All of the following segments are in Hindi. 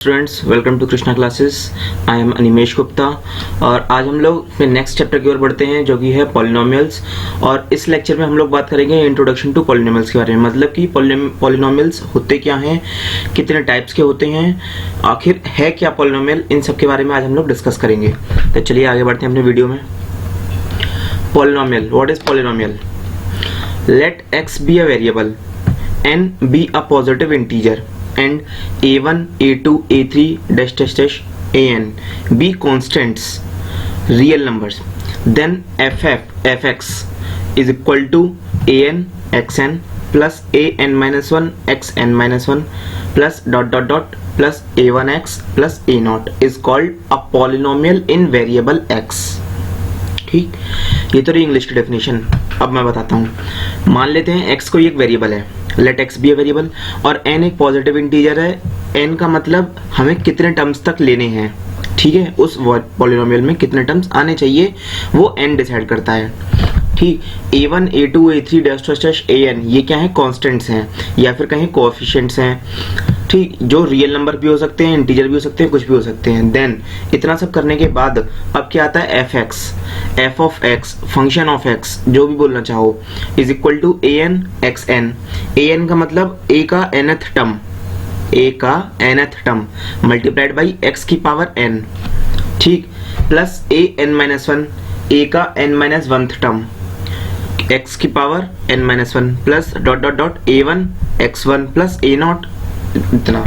Students, welcome to Krishna classes. I am Animesh Gupta और आज हम लोग अपने नेक्स्ट चैप्टर की ओर बढ़ते हैं जो कि है पॉलिनोमियल्स। और इस लेक्चर में हम लोग बात करेंगे इंट्रोडक्शन टू पॉलिनोमियल्स के बारे में, मतलब कि पॉलिनोमियल्स होते क्या हैं, कितने टाइप्स के होते हैं, आखिर है क्या पॉलिनोमियल, इन सब के बारे में आज हम लोग डिस्कस करेंगे। तो चलिए आगे बढ़ते हैं अपने वीडियो में। Polynomial, what is polynomial? Let x be a variable, n be a positive integer and a1 a2 a3 dash dash dash an be constants real numbers, then fx is equal to an xn plus an minus 1 xn minus 1 plus dot dot dot plus a1x plus a0 is called a polynomial in variable x। ठीक, ये तो रही इंग्लिश की डेफिनेशन। अब मैं बताता हूँ। मान लेते हैं x कोई एक वेरिएबल है, let x be a variable, और n एक पॉजिटिव इंटीजर है। n का मतलब हमें कितने टर्म्स तक लेने हैं, ठीक है, उस पॉलिनोमियल में कितने टर्म्स आने चाहिए वो n डिसाइड करता है। ठीक, a1 a2 a3 dash dash dash an ये क्या है, कांस्टेंट्स हैं या फिर कहें कोएफिशिएंट्स हैं। ठीक, जो रियल नंबर भी हो सकते हैं, इंटीजर भी हो सकते हैं, कुछ भी हो सकते हैं। देन इतना सब करने के बाद अब क्या आता है, f of x, function of x, जो भी बोलना चाहो, is equal to an xn। an का मतलब a का nth टर्म, a का nth term multiplied by x की पावर n, ठीक, प्लस an माइनस 1, a का n minus 1th term x की power n minus 1 plus dot dot dot a1 x1 plus a0। इतना,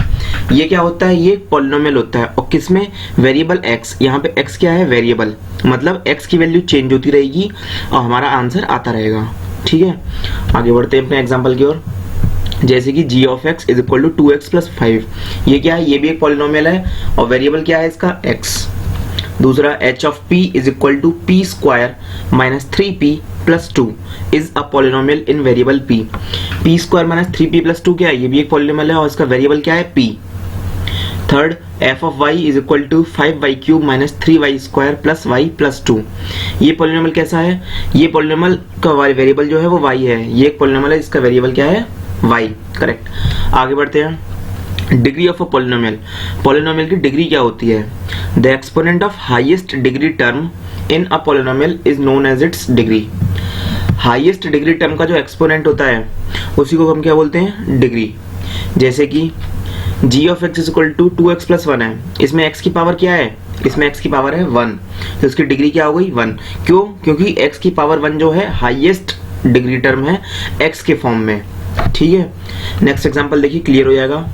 ये क्या होता है, ये पॉलिनोमियल होता है। और किसमें, वेरिएबल x। यहाँ पे x क्या है, वेरिएबल, मतलब x की वैल्यू चेंज होती रहेगी और हमारा आंसर आता रहेगा। ठीक है, आगे बढ़ते हैं अपने एग्जांपल की ओर। जैसे कि g of x is equal to 2x plus 5, ये क्या है, ये भी एक पॉलिनोमियल है और वेरिएबल क्या है इसका, x। दूसरा h of p is equal to p square minus 3p plus 2 is a polynomial in variable p। p square minus 3p plus 2 क्या है, ये भी एक पॉलिनोमियल है और इसका वेरिएबल क्या है, p। Third, f of y is equal to 5y cube minus 3y square plus y plus 2। ये पॉलिनोमियल कैसा है, ये पॉलिनोमियल का वेरिएबल जो है वो y है, ये एक पॉलिनोमियल है जिसका वेरिएबल क्या है, y। करेक्ट, आगे बढ़ते हैं। Degree of a polynomial, polynomial की डिग्री क्या होती है, the exponent of highest degree term in a polynomial is known as its degree. Highest degree term का जो एक्सपोनेंट होता है उसी को हम क्या बोलते हैं, डिग्री। जैसे कि g of x is equal to 2x plus 1 है, इसमें x की पावर क्या है, इसमें x की पावर है 1, तो इसकी डिग्री क्या हो गई, 1। क्यों, क्योंकि x की पावर 1 जो है हाईएस्ट डिग्री टर्म है x के फॉर्म में। ठीक है, नेक्स्ट एग्जांपल देखिए, क्लियर हो जाएगा।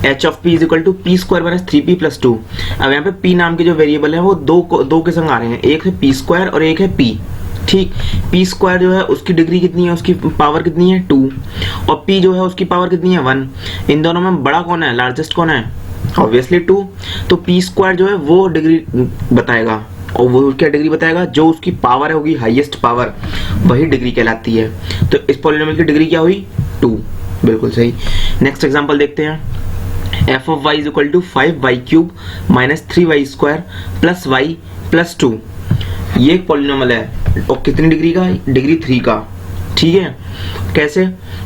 h of p is equal to p square minus 3p plus 2। अब यहाँ पे p नाम के जो वेरिएबल है वो दो के संग आ रहे हैं, एक है p स्क्वायर और एक है p। ठीक, p स्क्वायर जो है उसकी डिग्री कितनी है, उसकी पावर कितनी है 2, और p जो है उसकी पावर कितनी है 1। इन दोनों में बड़ा कौन है, लार्जेस्ट कौन है, ऑब्वियसली 2। तो p स्क्वायर जो है वो डिग्री बताएगा, और वो क्या डिग्री बताएगा, जो उसकी पावर होगी हाईएस्ट पावर, वही डिग्री कहलाती है। तो इस पॉलिनोमियल की डिग्री क्या हुई, 2। बिल्कुल सही। नेक्स्ट एग्जांपल देखते हैं। f of y is equal to 5y cube minus 3y square plus y plus 2। ये एक पॉलिनोमियल है और कितनी डिग्री का, डिग्री 3 का। ठीक है, कैसे,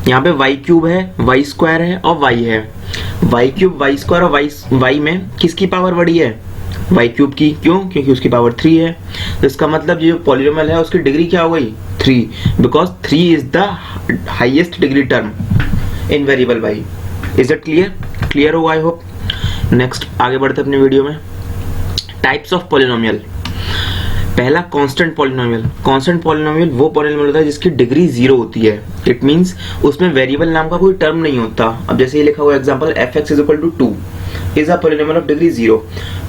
यहाँ पे y क्यूब है, y स्क्वायर है और y है। y क्यूब, y स्क्वायर और y में किसकी पावर बड़ी है, y क्यूब की। क्यों, क्योंकि उसकी पावर 3 है। तो इसका मतलब ये जो पॉलिनोमियल है उसकी डिग्री क्या हो गई, 3, because 3 is the highest degree term in variable y। Is it clear, clear होगा आई होप। नेक्स्ट आगे बढ़ते अपने वीडियो में। Types of polynomial. पहला, कांस्टेंट पॉलिनोमियल। कांस्टेंट पॉलिनोमियल वो पॉलिनोमियल होता है जिसकी डिग्री 0 होती है। इट मींस उसमें वेरिएबल नाम का कोई टर्म नहीं होता। अब जैसे ये लिखा हुआ example, fx is equal to 2 is a polynomial of degree 0।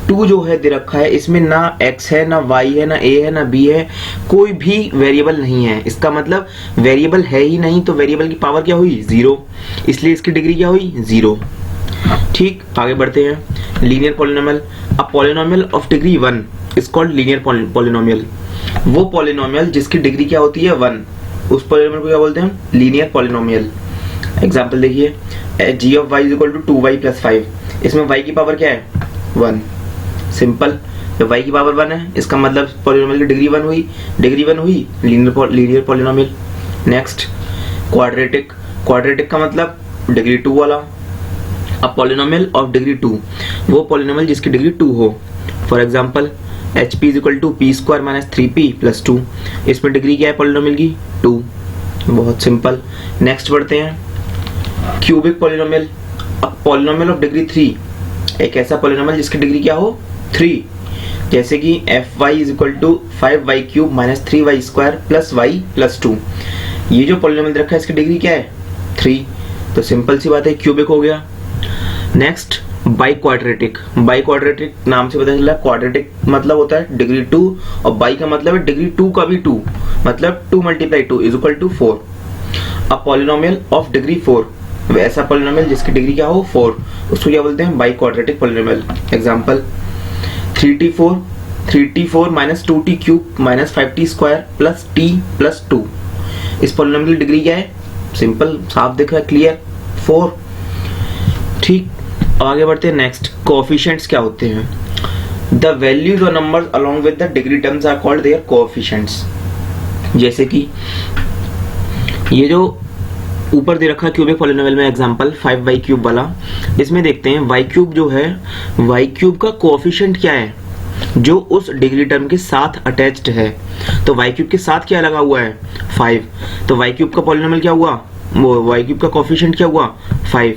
2 जो है दे रखा है, इसमें ना x है, ना y है, ना a है, ना b है, कोई भी वेरिएबल नहीं है। इसका मतलब वेरिएबल है ही नहीं, तो वेरिएबल की पावर क्या हुई, 0, इसलिए इसकी डिग्री क्या हुई, 0। ठीक, आगे बढ़ते हैं। Linear polynomial. A polynomial of degree 1 is called linear polynomial. वो पॉलिनोमियल जिसकी डिग्री क्या होती है, 1, उस पॉलिनोमियल को क्या बोलते हैं, लीनियर पॉलिनोमियल। एग्जांपल देखिए, g of y is equal to 2y plus 5। इसमें y की पावर क्या है, 1। सिंपल, जब y की पावर 1 है इसका मतलब पॉलिनोमियल की डिग्री 1 हुई, डिग्री 1 हुई, linear polynomial. Next, quadratic. Quadratic का मतलब डिग्री 2 वाला। अ पॉलिनोमियल ऑफ डिग्री 2, वो पॉलिनोमियल जिसकी डिग्री 2 हो। For example HP is equal to p square minus 3p plus 2। इसमें डिग्री क्या है पॉलिनोमियल की? 2। बहुत सिंपल। नेक्स्ट बढ़ते हैं cubic polynomial. Polynomial of degree 3, एक ऐसा पॉलिनोमियल जिसकी डिग्री क्या हो? 3। जैसे कि fy is equal to 5y cube minus 3y square plus y plus 2। ये जो पॉलिनोमियल रखा है इसकी डिग्री क्या है? 3। तो सिंपल सी बात है, क्यूबिक हो गया। Next by quadratic. By quadratic नाम से पता चला, क्वाड्रेटिक मतलब होता है डिग्री 2 और बाई का मतलब है डिग्री 2 का भी 2, मतलब 2 × 2 is equal to 4। A polynomial of degree 4, ऐसा पॉलिनोमियल जिसकी डिग्री क्या हो? 4, उसको क्या बोलते हैं? By quadratic polynomial. Example 3t4 minus 2t cube minus 5t square plus t plus 2। इस पॉलिनोमियल की डिग्री क्या है? सिंपल, साफ दिख रहा है, क्लियर, 4। ठीक, आगे बढ़ते हैं। नेक्स्ट कोएफिशिएंट्स क्या होते हैं? द वैल्यूज और numbers along with the degree terms are called their coefficients. जैसे कि ये जो ऊपर दे रखा है क्यूबिक पॉलिनोमियल में एग्जांपल 5y क्यूब वाला, इसमें देखते हैं y क्यूब जो है, y क्यूब का कोएफिशिएंट क्या है जो उस डिग्री टर्म के साथ अटैच्ड है। तो y क्यूब के साथ क्या लगा हुआ है? 5। तो y क्यूब का पॉलिनोमियल क्या हुआ? वो y क्यूब का कोएफिशिएंट क्या हुआ? 5।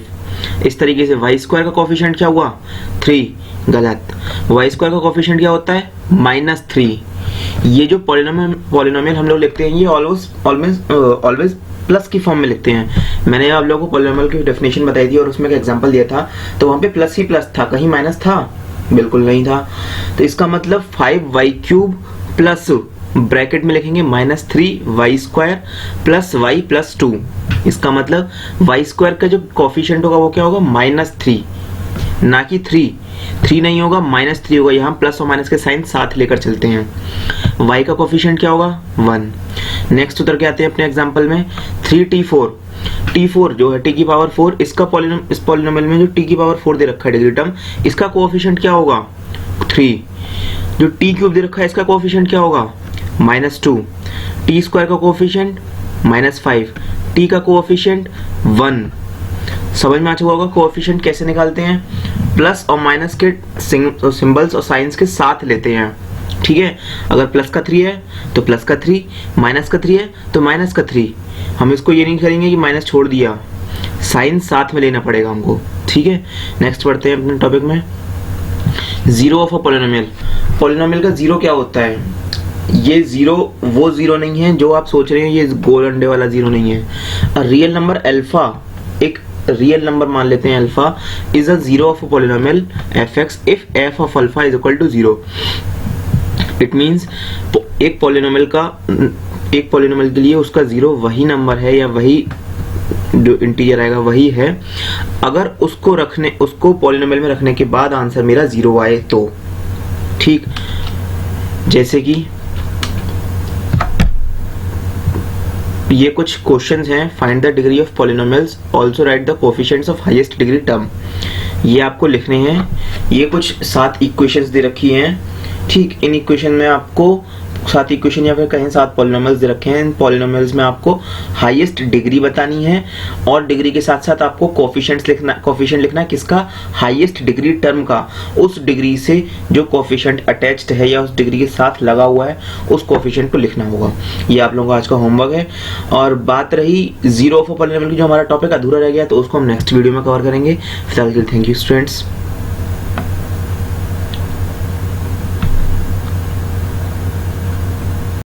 इस तरीके से y स्क्वायर का कोएफिशिएंट क्या हुआ? 3। गलत। y स्क्वायर का कोएफिशिएंट क्या होता है? -3। ये जो पॉलिनोमियल हम लोग लिखते हैं ये ऑलवेज प्लस की फॉर्म में लिखते हैं। मैंने आप लोगों को पॉलिनोमियल की डेफिनेशन बताई थी और उसमें एक एग्जांपल दिया था, तो वहां पे प्लस ही प्लस था, कहीं माइनस था? बिल्कुल नहीं था। तो इसका मतलब 5y क्यूब प्लस ब्रैकेट में लिखेंगे -3y square plus y plus 2। इसका मतलब y स्क्वायर का जो कोएफिशिएंट होगा वो क्या होगा? -3, ना कि 3 नहीं होगा, -3 होगा। यहाँ प्लस और माइनस के साइन साथ लेकर चलते हैं। y का कोएफिशिएंट क्या होगा? 1। नेक्स्ट उतर के आते हैं अपने एग्जांपल में 3t4 जो है t की पावर 4, इसका इस पॉलिनोमियल में जो t की पावर 4 दे रखा है डिग्री टर्म, इसका कोएफिशिएंट क्या होगा? 3। जो t क्यूब दे रखा है इसका कोएफिशिएंट क्या होगा? -2। t स्क्वायर का कोएफिशिएंट -5, t का कोएफिशिएंट 1। समझ में आ चुका होगा कोएफिशिएंट कैसे निकालते हैं? प्लस और माइनस के सिंबल्स और साइंस के साथ लेते हैं। ठीक है, अगर प्लस का 3 है तो प्लस का 3, माइनस का 3 है तो माइनस का 3। हम इसको ये नहीं करेंगे कि माइनस छोड़ दिया, साइन साथ में लेना पड़ेगा हमको। ठीक है, नेक्स्ट बढ़ते हैं अपने टॉपिक में। Zero of a polynomial. Polynomial का जीरो क्या होता है? ये जीरो वो जीरो नहीं है जो आप सोच रहे हैं, ये गोल अंडे वाला जीरो नहीं है। रियल नंबर अल्फा, एक रियल नंबर मान लेते हैं alpha, is a zero of a polynomial fx if f of alpha is equal to 0। It means एक पॉलिनोमियल के लिए उसका जीरो वही नंबर है या वही जो इंटीजर आएगा वही है अगर उसको पॉलिनोमियल में रखने के बाद आंसर मेरा 0 आए तो। ठीक, जैसे कि ये कुछ क्वेश्चंस हैं। Find the degree of polynomials, also right the coefficients of highest degree term. ये आपको लिखने हैं। ये कुछ 7 इक्वेशंस दे रखी हैं। ठीक, इन इक्वेशन में आपको 7 इक्वेशन या फिर कहीं 7 पॉलिनोमियल्स दे रखे हैं। इन पॉलिनोमियल्स में आपको हाईएस्ट डिग्री बतानी है और डिग्री के साथ साथ आपको कोएफिशिएंट लिखना है किसका? हाईएस्ट डिग्री टर्म का। उस डिग्री से जो कोएफिशिएंट अटैच्ड है या उस डिग्री के साथ लगा हुआ है उस कोएफिशिएंट को लिखना होगा। ये आप लोगों का आज का होमवर्क है। और बात रही जीरो ऑफ अ पॉलिनोमियल की, जो हमारा टॉपिक अधूरा रह गया तो उसको हम नेक्स्ट वीडियो में कवर करेंगे। फिलहाल थैंक यू स्टूडेंट्स।